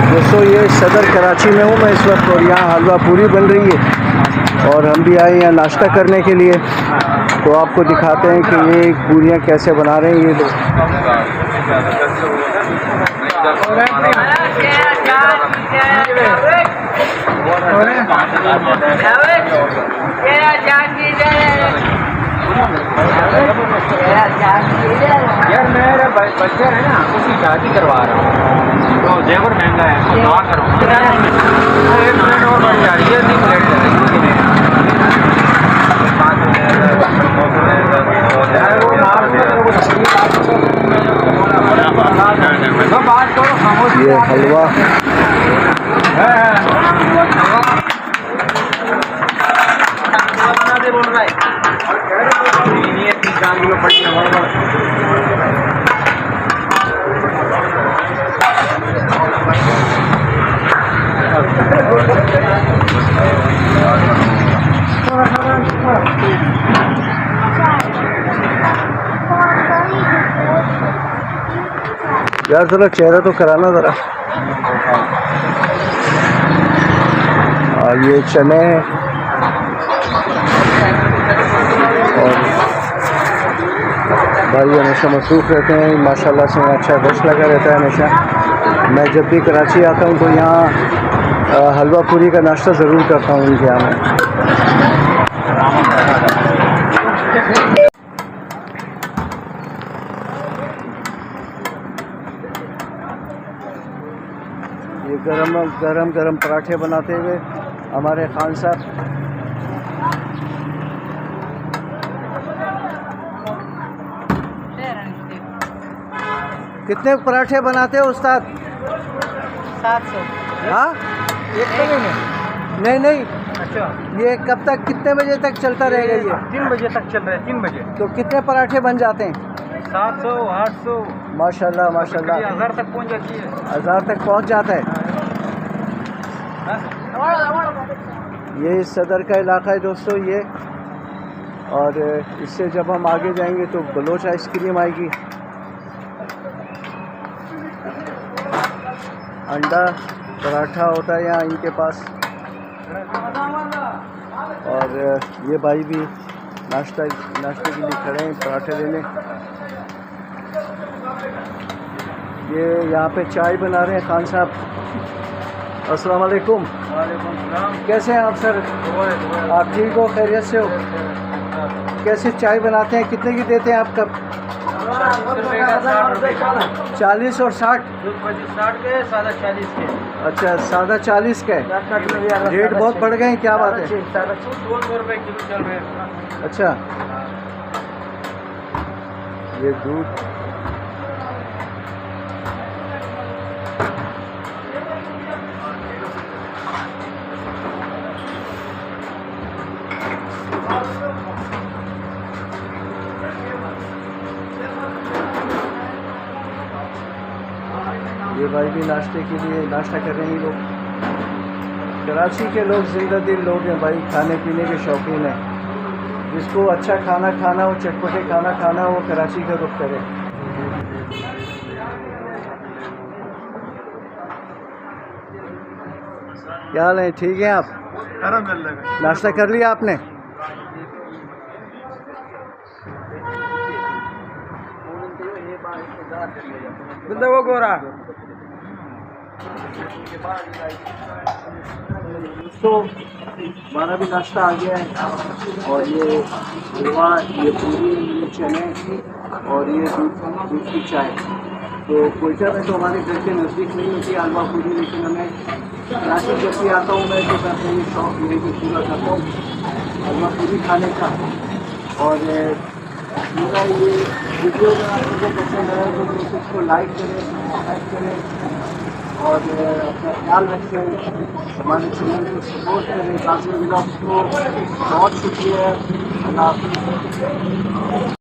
दोस्तों ये सदर कराची में हूँ मैं इस वक्त, और यहाँ हलवा पूरी बन रही है और हम भी आए हैं नाश्ता करने के लिए। तो आपको दिखाते हैं कि ये पूरियाँ कैसे बना रहे हैं ये लोग। यार मेरे बच्चे है ना, उसकी शादी करवा रहा हूँ तो जेवर महंगा है तो दुआ करो। एक प्लेट और बढ़ जा रही है, 3 प्लेट ये हलवा यार ज़रा चेहरा तो कराना ज़रा। ये चने और भाई हमेशा मसरूफ़ रहते हैं माशाल्लाह से, अच्छा रश लगा रहता है हमेशा। मैं जब भी कराची आता हूँ तो यहाँ हलवा पूरी का नाश्ता ज़रूर करता हूँ इनके यहाँ में। ये गरम पराठे बनाते हुए हमारे खान साहब। कितने पराठे बनाते हो उस्ताद? 700। हाँ, नहीं अच्छा, ये कब तक, कितने बजे तक चलता रहेगा ये? 3 बजे तक चल रहा है। 3 बजे तो कितने पराठे बन जाते हैं? 700, 800, माशाल्लाह माशाल्लाह। 1000 तक पहुंच जाती है। 1000 तक पहुंच जाता है। ये सदर का इलाका है दोस्तों ये, और इससे जब हम आगे जाएंगे तो बलोच आइसक्रीम आएगी, अंडा पराठा होता है यहाँ इनके पास। और ये भाई भी नाश्ते के लिए खड़े हैं पराठे लेने। ये यहाँ पे चाय बना रहे हैं खान साहब। अस्सलाम वालेकुम। कैसे हैं आप सर? आप ठीक हो, खैरियत से हो? कैसे चाय बनाते हैं, कितने की देते हैं आप कप? 40 और 60? सादा 40 के। अच्छा, सादा 40 का है। रेट बहुत बढ़ गए हैं, क्या बात है? 200 रुपये किलो चल रहे हैं। अच्छा, ये दूध ये भाई भी नाश्ते के लिए नाश्ता कर रहे हैं लोग। कराची के लोग जिंदा दिल लोग हैं भाई, खाने पीने के शौकीन हैं। जिसको अच्छा खाना खाना हो, चटपटे खाना खाना हो, कराची का रुख करे। क्या हाल है, ठीक हैं आप? नाश्ता कर लिया आपने? वो गोरा तो हमारा भी नाश्ता आ गया है, और ये हलवा, ये पूरी, ये चने और ये दूध की चाय। तो कोयटा में तो हमारे घर के नज़दीक नहीं होती हलवा पूरी, लेकिन हमें कराची जब भी आता हूँ मैं तो मैं अपने शौक यही को पूरा करता हूँ हलवा पूरी खाने का। और मेरा ये वीडियो अगर आप लोगों को पसंद आए तो इसको लाइक करें, सब्सक्राइब करें और अपना ख्याल रखें, हमारे चैनल को सपोर्ट करें। कासिम व्लॉग्स को बहुत शुक्रिया। अल्लाह हाफ़िज़।